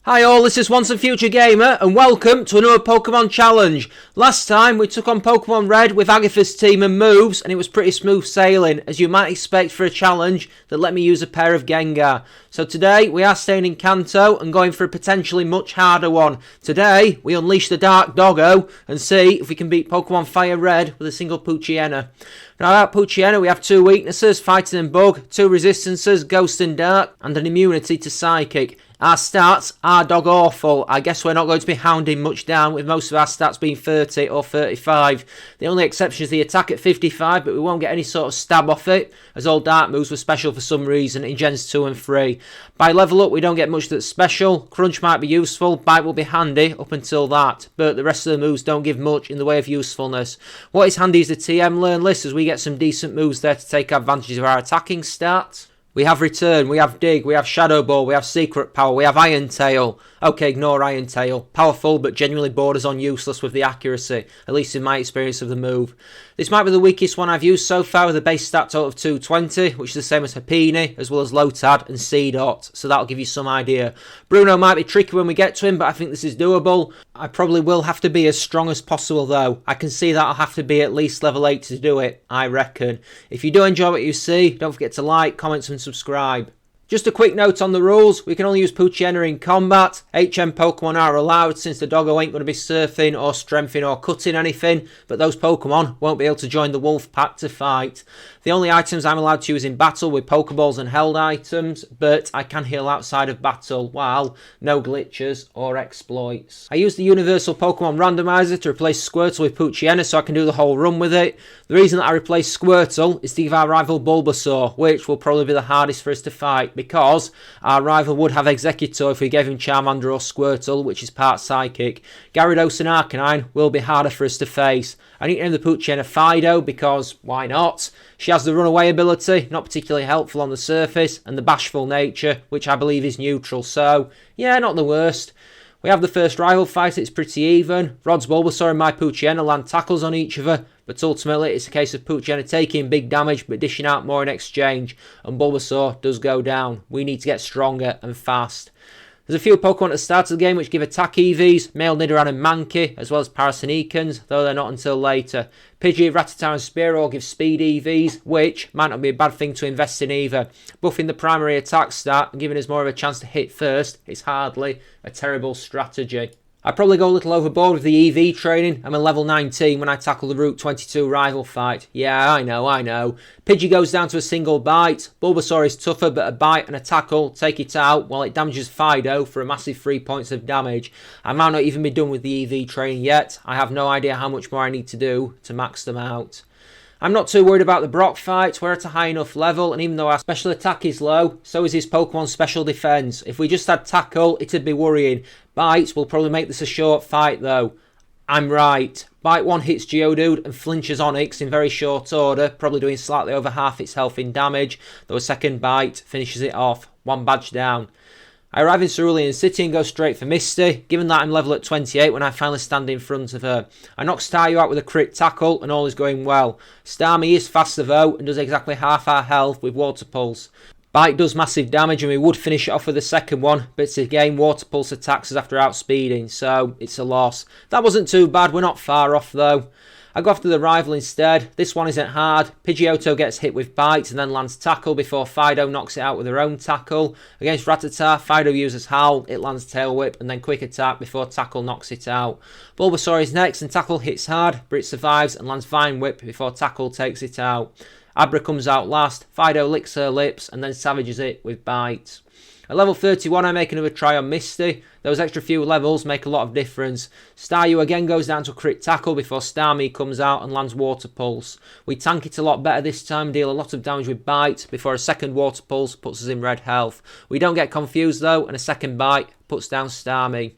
Hi all, this is Once and Future Gamer and welcome to another Pokemon Challenge. Last time we took on Pokemon Red with Agatha's team and moves and it was pretty smooth sailing, as you might expect for a challenge that let me use a pair of Gengar. So today we are staying in Kanto and going for a potentially much harder one. Today we unleash the Dark Doggo and see if we can beat Pokemon Fire Red with a single Poochyena. Now about Poochyena we have two weaknesses, Fighting and Bug, two resistances, Ghost and Dark, and an immunity to Psychic. Our stats are dog awful. I guess we're not going to be hounding much down, with most of our stats being 30 or 35. The only exception is the attack at 55, but we won't get any sort of stab off it, as all dark moves were special for some reason in Gens 2 and 3. By level up we don't get much that's special. Crunch might be useful, Bite will be handy up until that, but the rest of the moves don't give much in the way of usefulness. What is handy is the TM learn list, as we get some decent moves there to take advantage of our attacking stats. We have Return, we have Dig, we have Shadow Ball, we have Secret Power, we have Iron Tail. Okay, ignore Iron Tail. Powerful, but genuinely borders on useless with the accuracy, at least in my experience of the move. This might be the weakest one I've used so far, with a base stat total of 220, which is the same as Happiny, as well as Lotad and C-Dot, so that'll give you some idea. Bruno might be tricky when we get to him, but I think this is doable. I probably will have to be as strong as possible though. I can see that I'll have to be at least level 8 to do it, I reckon. If you do enjoy what you see, don't forget to like, comment and subscribe. Just a quick note on the rules, we can only use Poochyena in combat. HM Pokemon are allowed, since the doggo ain't going to be surfing or strengthening or cutting anything, but those Pokemon won't be able to join the wolf pack to fight. The only items I'm allowed to use in battle with Pokeballs and held items, but I can heal outside of battle, while no glitches or exploits. I use the Universal Pokemon Randomizer to replace Squirtle with Poochyena so I can do the whole run with it. The reason that I replace Squirtle is to give our rival Bulbasaur, which will probably be the hardest for us to fight, because our rival would have Executor if we gave him Charmander or Squirtle, which is part Psychic. Gyarados and Arcanine will be harder for us to face. I need to name the Poochyena Fido because, why not? She has the runaway ability, not particularly helpful on the surface, and the bashful nature, which I believe is neutral, so yeah, not the worst. We have the first rival fight, it's pretty even. Rod's Bulbasaur and my Poochyena land tackles on each other, but ultimately it's a case of Poochyena taking big damage but dishing out more in exchange, and Bulbasaur does go down. We need to get stronger and fast. There's a few Pokemon at the start of the game which give attack EVs, male Nidoran and Mankey, as well as Parasinicans, though they're not until later. Pidgey, Rattata and Spearow give speed EVs, which might not be a bad thing to invest in either. Buffing the primary attack stat and giving us more of a chance to hit first is hardly a terrible strategy. I probably go a little overboard with the EV training. I'm a level 19 when I tackle the Route 22 rival fight. Yeah, I know. Pidgey goes down to a single bite. Bulbasaur is tougher, but a bite and a tackle take it out, while it damages Fido for a massive 3 points of damage. I might not even be done with the EV training yet. I have no idea how much more I need to do to max them out. I'm not too worried about the Brock fight. We're at a high enough level, and even though our special attack is low, so is his Pokemon's special defense. If we just had tackle, it'd be worrying. Bite will probably make this a short fight though. I'm right. Bite 1 hits Geodude and flinches Onix in very short order, probably doing slightly over half its health in damage, though a second bite finishes it off. 1 badge down. I arrive in Cerulean City and go straight for Misty, given that I'm level at 28 when I finally stand in front of her. I knock Staryu out with a crit tackle and all is going well. Starmie is faster though and does exactly half our health with Water Pulse. Bite does massive damage and we would finish it off with the second one, but it's again Water Pulse attacks us after outspeeding, so it's a loss. That wasn't too bad, we're not far off though. I go after the rival instead. This one isn't hard. Pidgeotto gets hit with Bite and then lands Tackle before Fido knocks it out with her own Tackle. Against Rattata, Fido uses Howl, it lands Tail Whip and then Quick Attack before Tackle knocks it out. Bulbasaur is next and Tackle hits hard, but it survives and lands Vine Whip before Tackle takes it out. Abra comes out last, Fido licks her lips and then savages it with Bite. At level 31 I make another try on Misty. Those extra few levels make a lot of difference. Staryu again goes down to a crit tackle before Starmie comes out and lands Water Pulse. We tank it a lot better this time, deal a lot of damage with Bite before a second Water Pulse puts us in red health. We don't get confused though, and a second Bite puts down Starmie.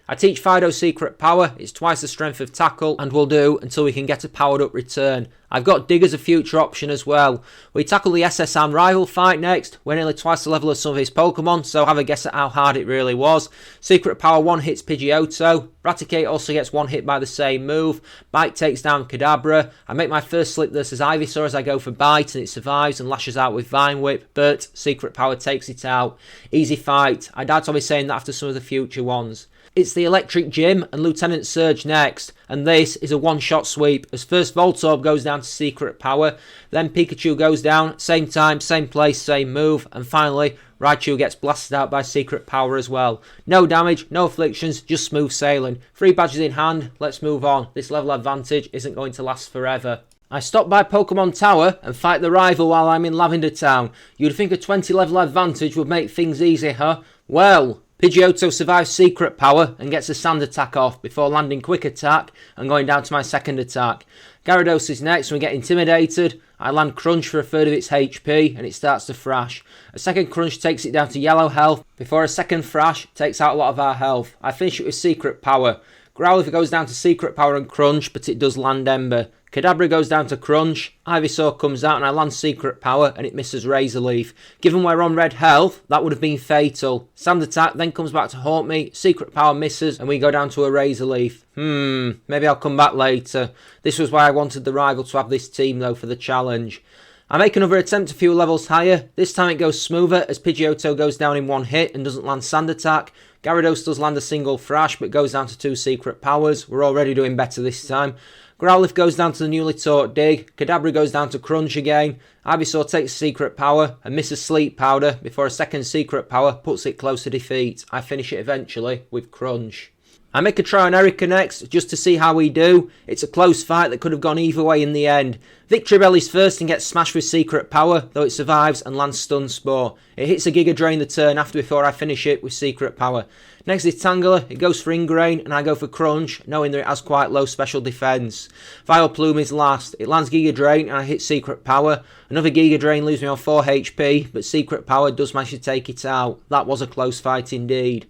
I teach Fido secret power, it's twice the strength of tackle, and will do until we can get a powered up return. I've got Dig as a future option as well. We tackle the SSM rival fight next. We're nearly twice the level of some of his Pokemon, so have a guess at how hard it really was. Secret power 1 hits Pidgeotto. Raticate also gets 1 hit by the same move. Bite takes down Kadabra. I make my first slip versus Ivysaur as I go for Bite, and it survives and lashes out with Vine Whip, but secret power takes it out. Easy fight. I doubt I'll be saying that after some of the future ones. It's the Electric Gym and Lieutenant Surge next, and this is a one-shot sweep, as first Voltorb goes down to secret power, then Pikachu goes down, same time, same place, same move, and finally Raichu gets blasted out by secret power as well. No damage, no afflictions, just smooth sailing. 3 badges in hand, let's move on. This level advantage isn't going to last forever. I stop by Pokemon Tower and fight the rival while I'm in Lavender Town. You'd think a 20 level advantage would make things easy, huh? Well, Pidgeotto survives secret power and gets a sand attack off before landing quick attack and going down to my second attack. Gyarados is next and we get intimidated. I land Crunch for a third of its HP and it starts to thrash. A second Crunch takes it down to yellow health before a second thrash takes out a lot of our health. I finish it with secret power. Growlithe goes down to secret power and Crunch, but it does land Ember. Kadabra goes down to Crunch, Ivysaur comes out and I land secret power and it misses Razor Leaf. Given we're on red health, that would have been fatal. Sand attack then comes back to haunt me, secret power misses and we go down to a Razor Leaf. Maybe I'll come back later. This was why I wanted the rival to have this team though for the challenge. I make another attempt a few levels higher. This time it goes smoother as Pidgeotto goes down in 1 hit and doesn't land Sand attack. Gyarados does land a single thrash but goes down to 2 secret powers. We're already doing better this time. Growlithe goes down to the newly taught Dig, Kadabra goes down to Crunch again, Ivysaur takes secret power and misses Sleep Powder before a second secret power puts it close to defeat. I finish it eventually with Crunch. I make a try on Erika next, just to see how we do. It's a close fight that could have gone either way in the end. Victreebel is first and gets smashed with secret power, though it survives and lands Stun Spore. It hits a Giga Drain the turn after before I finish it with secret power. Next is Tangela, it goes for Ingrain and I go for Crunch, knowing that it has quite low special defense. Vileplume is last, it lands Giga Drain and I hit secret power. Another Giga Drain leaves me on 4 HP, but secret power does manage to take it out. That was a close fight indeed.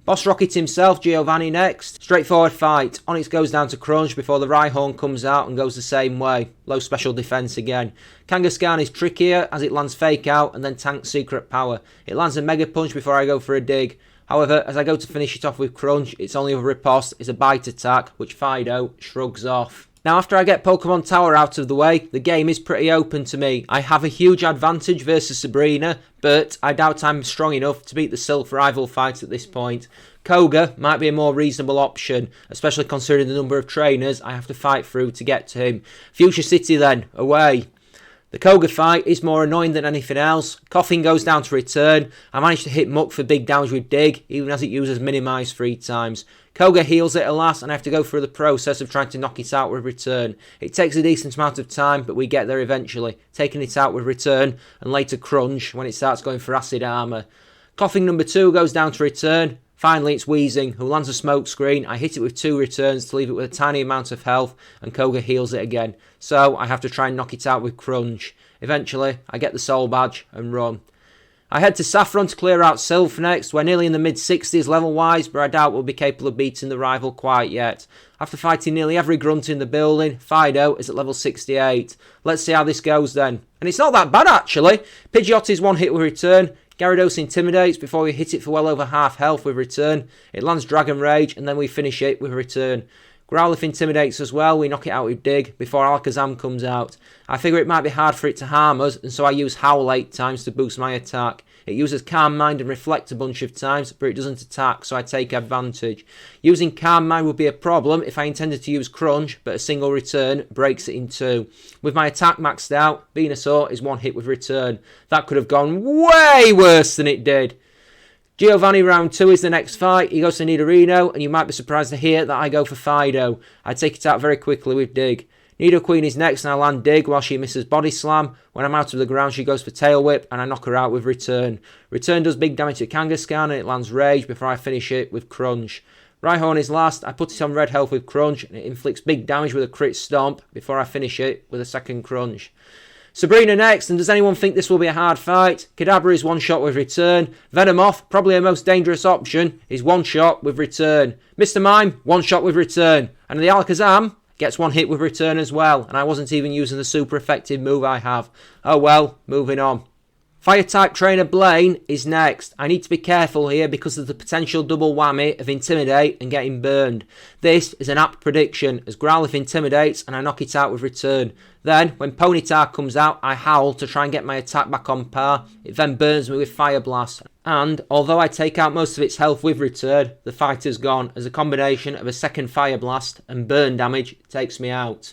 Boss Rocket himself, Giovanni next. Straightforward fight. Onix goes down to Crunch before the Rhyhorn comes out and goes the same way. Low special defense again. Kangaskhan is trickier as it lands Fake Out and then tanks secret power. It lands a Mega Punch before I go for a Dig. However, as I go to finish it off with Crunch, its only other riposte is a Bite attack, which Fido shrugs off. Now after I get Pokemon Tower out of the way, the game is pretty open to me. I have a huge advantage versus Sabrina, but I doubt I'm strong enough to beat the Sylph rival fight at this point. Koga might be a more reasonable option, especially considering the number of trainers I have to fight through to get to him. Fuchsia City then, away. The Koga fight is more annoying than anything else. Coughing goes down to return. I managed to hit Muck for big damage with Dig, even as it uses Minimise 3 times. Koga heals it alas, and I have to go through the process of trying to knock it out with return. It takes a decent amount of time, but we get there eventually, taking it out with return, and later Crunch when it starts going for Acid Armour. Coughing number 2 goes down to return. Finally it's Wheezing, who lands a smoke screen. I hit it with 2 returns to leave it with a tiny amount of health, and Koga heals it again. So I have to try and knock it out with Crunch. Eventually, I get the Soul Badge and run. I head to Saffron to clear out Sylph next. We're nearly in the mid-60s level-wise, but I doubt we'll be capable of beating the rival quite yet. After fighting nearly every grunt in the building, Fido is at level 68. Let's see how this goes then. And it's not that bad actually. Pidgeot is 1 hit with return. Gyarados intimidates before we hit it for well over half health with return. It lands Dragon Rage and then we finish it with return. Growlithe intimidates as well, we knock it out with Dig before Alakazam comes out. I figure it might be hard for it to harm us, and so I use Howl 8 times to boost my attack. It uses Calm Mind and Reflect a bunch of times, but it doesn't attack, so I take advantage. Using Calm Mind would be a problem if I intended to use Crunch, but a single return breaks it in 2. With my attack maxed out, Venusaur is 1 hit with return. That could have gone way worse than it did. Giovanni round 2 is the next fight. He goes to Nidorino, and you might be surprised to hear that I go for Fido. I take it out very quickly with Dig. Nidoqueen is next, and I land Dig while she misses Body Slam. When I'm out of the ground, she goes for Tail Whip, and I knock her out with Return. Return does big damage to Kangaskhan, and it lands Rage before I finish it with Crunch. Rhyhorn is last. I put it on red health with Crunch, and it inflicts big damage with a crit Stomp before I finish it with a second Crunch. Sabrina next, and does anyone think this will be a hard fight? Kadabra is one shot with return. Venomoth, probably her most dangerous option, is one shot with return. Mr. Mime, one shot with return. And the Alakazam gets one hit with return as well, and I wasn't even using the super effective move I have. Oh well, moving on. Fire-type trainer Blaine is next. I need to be careful here because of the potential double whammy of Intimidate and getting burned. This is an apt prediction as Growlithe intimidates and I knock it out with return. Then, when Ponyta comes out, I howl to try and get my attack back on par. It then burns me with Fire Blast. And, although I take out most of its health with return, the fight is gone as a combination of a second Fire Blast and burn damage takes me out.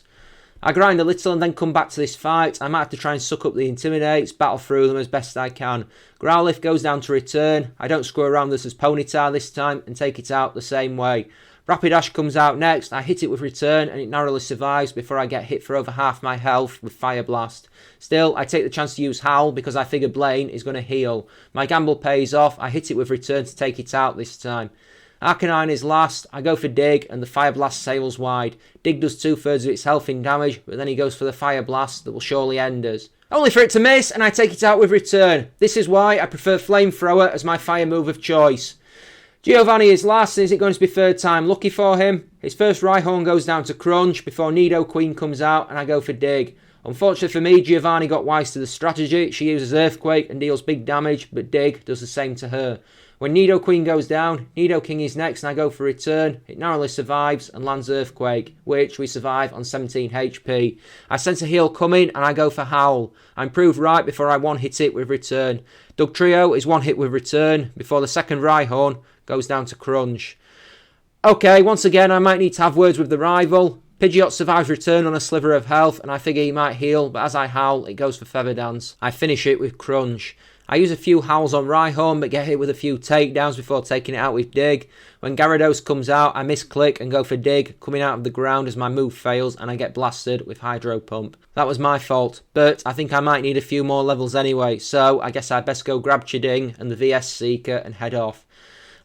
I grind a little and then come back to this fight. I might have to try and suck up the Intimidates, battle through them as best I can. Growlithe goes down to return. I don't screw around this as Ponyta this time and take it out the same way. Rapidash comes out next. I hit it with return and it narrowly survives before I get hit for over half my health with Fire Blast. Still, I take the chance to use Howl because I figure Blaine is going to heal. My gamble pays off. I hit it with return to take it out this time. Arcanine is last. I go for Dig and the Fire Blast sails wide. Dig does 2/3 of its health in damage, but then he goes for the Fire Blast that will surely end us. Only for it to miss, and I take it out with return. This is why I prefer Flamethrower as my fire move of choice. Giovanni is last, and is it going to be third time lucky for him? His first Rhyhorn goes down to Crunch before Nidoqueen comes out, and I go for Dig. Unfortunately for me, Giovanni got wise to the strategy. She uses Earthquake and deals big damage, but Dig does the same to her. When Nidoqueen goes down, Nidoking is next and I go for return. It narrowly survives and lands Earthquake, which we survive on 17 HP. I sense a heal coming and I go for Howl. I'm proved right before I one hit it with return. Dugtrio is one hit with return before the second Rhyhorn goes down to Crunch. Okay, once again I might need to have words with the rival. Pidgeot survives return on a sliver of health and I figure he might heal, but as I howl it goes for Feather Dance. I finish it with Crunch. I use a few howls on Rhyhorn but get hit with a few takedowns before taking it out with Dig. When Gyarados comes out I misclick and go for Dig, coming out of the ground as my move fails and I get blasted with Hydro Pump. That was my fault, but I think I might need a few more levels anyway, so I guess I'd best go grab Chiding and the VS Seeker and head off.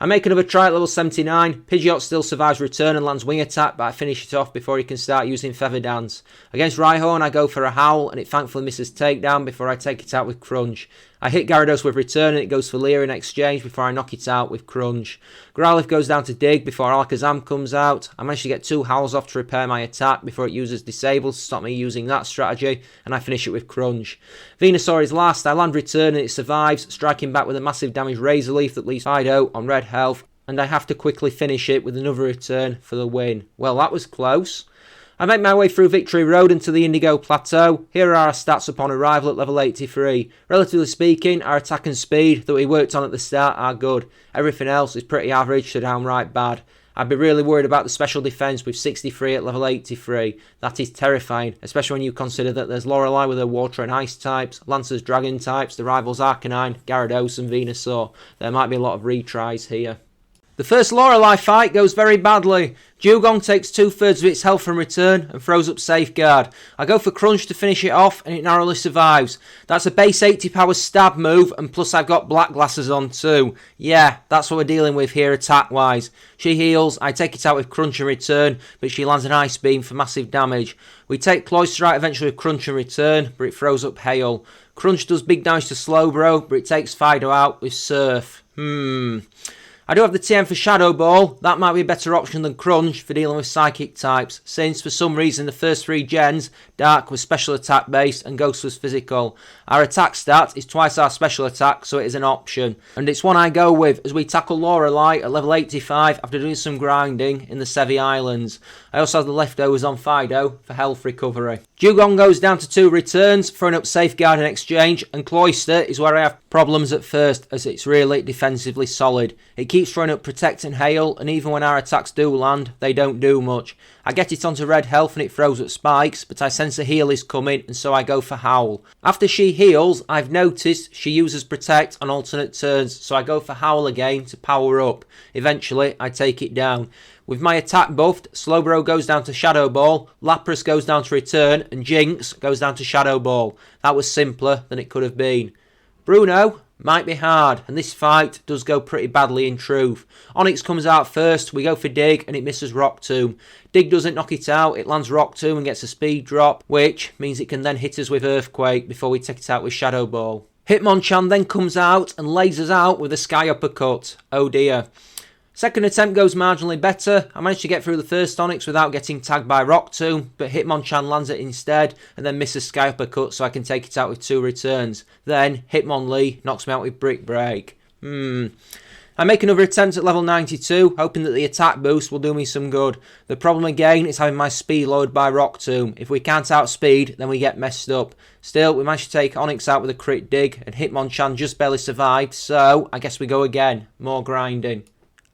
I make another try at level 79. Pidgeot still survives return and lands Wing Attack, but I finish it off before he can start using Feather Dance. Against Rhyhorn, I go for a Howl, and it thankfully misses Takedown before I take it out with Crunch. I hit Gyarados with return, and it goes for Leer in exchange before I knock it out with Crunch. Growlithe goes down to Dig before Alakazam comes out. I manage to get 2 Howls off to repair my attack before it uses Disable to stop me using that strategy, and I finish it with Crunch. Venusaur is last. I land return and it survives, striking back with a massive damage Razor Leaf that leaves Fido on red health, and I have to quickly finish it with another return for the win. Well, that was close. I make my way through Victory Road into the Indigo Plateau. Here are our stats upon arrival at level 83. Relatively speaking, our attack and speed that we worked on at the start are good. Everything else is pretty average to downright bad. I'd be really worried about the special defense with 63 at level 83. That is terrifying, especially when you consider that there's Lorelei with her water and ice types, Lancer's dragon types, the rivals Arcanine, Gyarados and Venusaur. There might be a lot of retries here. The first Lorelei fight goes very badly. Dugong takes 2/3 of its health from return and throws up Safeguard. I go for Crunch to finish it off and it narrowly survives. That's a base 80 power stab move and plus I've got black glasses on too. Yeah, that's what we're dealing with here attack wise. She heals, I take it out with Crunch and return, but she lands an Ice Beam for massive damage. We take Cloysterite eventually with Crunch and return, but it throws up Hail. Crunch does big damage to Slowbro, but it takes Fido out with Surf. I do have the TM for Shadow Ball. That might be a better option than Crunch for dealing with psychic types, since for some reason the first 3 gens, Dark was special attack based and Ghost was physical. Our attack stat is twice our special attack, so it is an option. And it's one I go with as we tackle Lorelei at level 85 after doing some grinding in the Sevi Islands. I also have the leftovers on Fido for health recovery. Dugong goes down to 2 returns, throwing up Safeguard in exchange, and Cloyster is where I have problems at first as it's really defensively solid. It keeps throwing up Protect and Hail, and even when our attacks do land, they don't do much. I get it onto red health and it throws up Spikes, but I sense a heal is coming and so I go for Howl. After she heals, I've noticed she uses Protect on alternate turns, so I go for Howl again to power up. Eventually, I take it down. With my attack buffed, Slowbro goes down to Shadow Ball, Lapras goes down to return, and Jinx goes down to Shadow Ball. That was simpler than it could have been. Bruno, Might be hard, and this fight does go pretty badly in truth. Onyx comes out first, we go for Dig, and it misses Rock Tomb. Dig doesn't knock it out, it lands Rock Tomb and gets a speed drop, which means it can then hit us with Earthquake before we take it out with Shadow Ball. Hitmonchan then comes out and lays us out with a Sky Uppercut. Oh dear. Second attempt goes marginally better. I managed to get through the first Onyx without getting tagged by Rock Tomb, but Hitmonchan lands it instead and then misses Sky Uppercut so I can take it out with 2 returns. Then Hitmonlee knocks me out with Brick Break. I make another attempt at level 92, hoping that the attack boost will do me some good. The problem again is having my speed lowered by Rock Tomb. If we can't outspeed, then we get messed up. Still, we managed to take Onyx out with a crit dig, and Hitmonchan just barely survived, so I guess we go again. More grinding.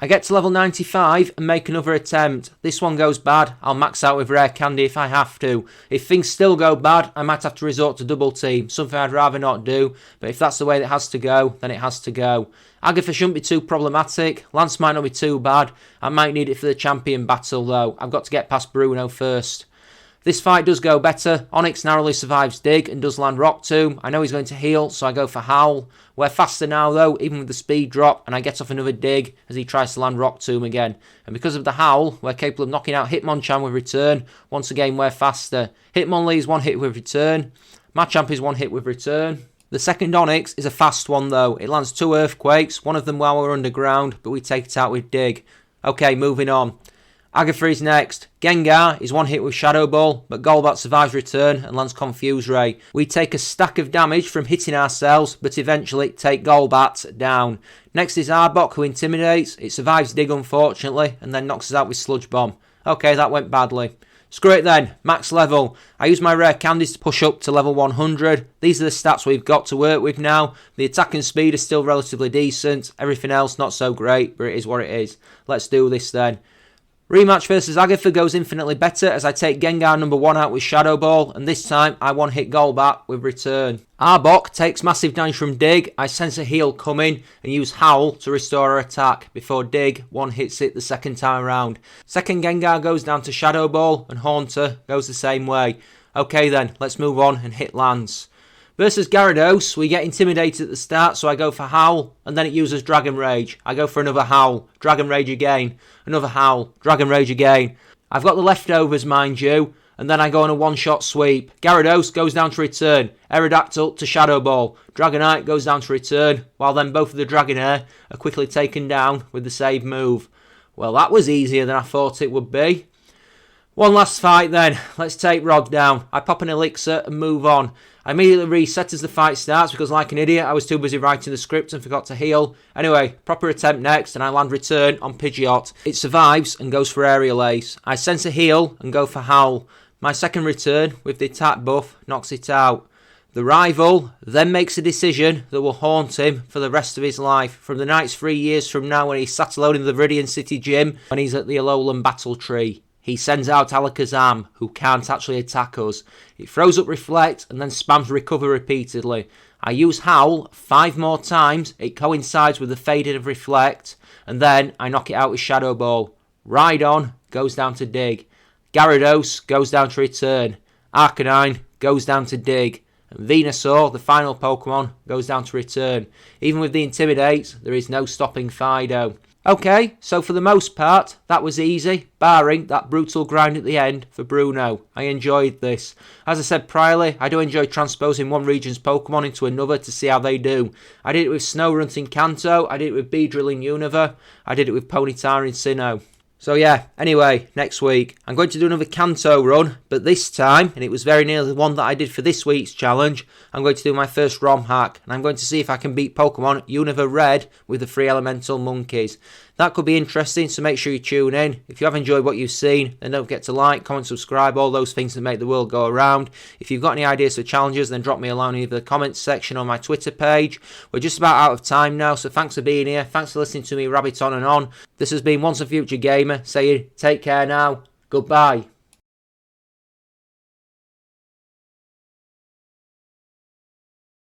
I get to level 95 and make another attempt. This one goes bad, I'll max out with Rare Candy if I have to. If things still go bad, I might have to resort to double team, something I'd rather not do, but if that's the way it has to go, then it has to go. Agatha shouldn't be too problematic, Lance might not be too bad, I might need it for the champion battle though, I've got to get past Bruno first. This fight does go better, Onyx narrowly survives Dig and does land Rock Tomb. I know he's going to heal, so I go for Howl. We're faster now though, even with the speed drop, and I get off another Dig as he tries to land Rock Tomb again. And because of the Howl, we're capable of knocking out Hitmonchan with Return. Once again, we're faster. Hitmonlee is 1 hit with Return. Machamp is 1 hit with Return. The second Onyx is a fast one though. It lands 2 Earthquakes, one of them while we're underground, but we take it out with Dig. Okay, moving on. Agatha is next. Gengar is 1 hit with Shadow Ball, but Golbat survives Return and lands Confuse Ray. We take a stack of damage from hitting ourselves, but eventually take Golbat down. Next is Arbok, who intimidates. It survives Dig unfortunately, and then knocks us out with Sludge Bomb. Okay, that went badly. Screw it then, max level. I use my rare candies to push up to level 100. These are the stats we've got to work with now. The attack and speed is still relatively decent. Everything else not so great, but it is what it is. Let's do this then. Rematch versus Agatha goes infinitely better as I take Gengar number 1 out with Shadow Ball, and this time I 1-hit Golbat with Return. Arbok takes massive damage from Dig. I sense a heal coming and use Howl to restore her attack before Dig 1-hits it the second time around. Second Gengar goes down to Shadow Ball and Haunter goes the same way. Okay then, let's move on and hit Lance. Versus Gyarados, we get intimidated at the start, so I go for Howl, and then it uses Dragon Rage. I go for another Howl, Dragon Rage again, another Howl, Dragon Rage again. I've got the leftovers, mind you, and then I go on a one-shot sweep. Gyarados goes down to Return, Aerodactyl to Shadow Ball, Dragonite goes down to Return, while then both of the Dragonair are quickly taken down with the save move. Well, that was easier than I thought it would be. One last fight then, let's take Rod down. I pop an Elixir and move on. I immediately reset as the fight starts because like an idiot I was too busy writing the script and forgot to heal. Anyway, proper attempt next and I land Return on Pidgeot. It survives and goes for Aerial Ace. I sense a heal and go for Howl. My second Return with the attack buff knocks it out. The rival then makes a decision that will haunt him for the rest of his life. From the nights 3 years from now when he's sat alone in the Viridian City gym when he's at the Alolan Battle Tree. He sends out Alakazam, who can't actually attack us. It throws up Reflect and then spams Recover repeatedly. I use Howl 5 more times, it coincides with the fading of Reflect, and then I knock it out with Shadow Ball. Rhydon goes down to Dig. Gyarados goes down to Return. Arcanine goes down to Dig. And Venusaur, the final Pokemon, goes down to Return. Even with the Intimidate, there is no stopping Fido. Okay, so for the most part, that was easy, barring that brutal grind at the end for Bruno. I enjoyed this. As I said priorly, I do enjoy transposing one region's Pokemon into another to see how they do. I did it with Snorunt in Kanto, I did it with Beedrill in Unova, I did it with Ponyta in Sinnoh. So yeah, anyway, next week, I'm going to do another Kanto run, but this time, and it was very nearly the one that I did for this week's challenge, I'm going to do my first ROM hack, and I'm going to see if I can beat Pokemon Unova Red with the 3 elemental monkeys. That could be interesting, so make sure you tune in. If you have enjoyed what you've seen, then don't forget to like, comment, subscribe, all those things that make the world go around. If you've got any ideas for challenges, then drop me a line in either the comments section or my Twitter page. We're just about out of time now, so thanks for being here. Thanks for listening to me rabbit on and on. This has been Once a Future Gamer saying take care now. Goodbye.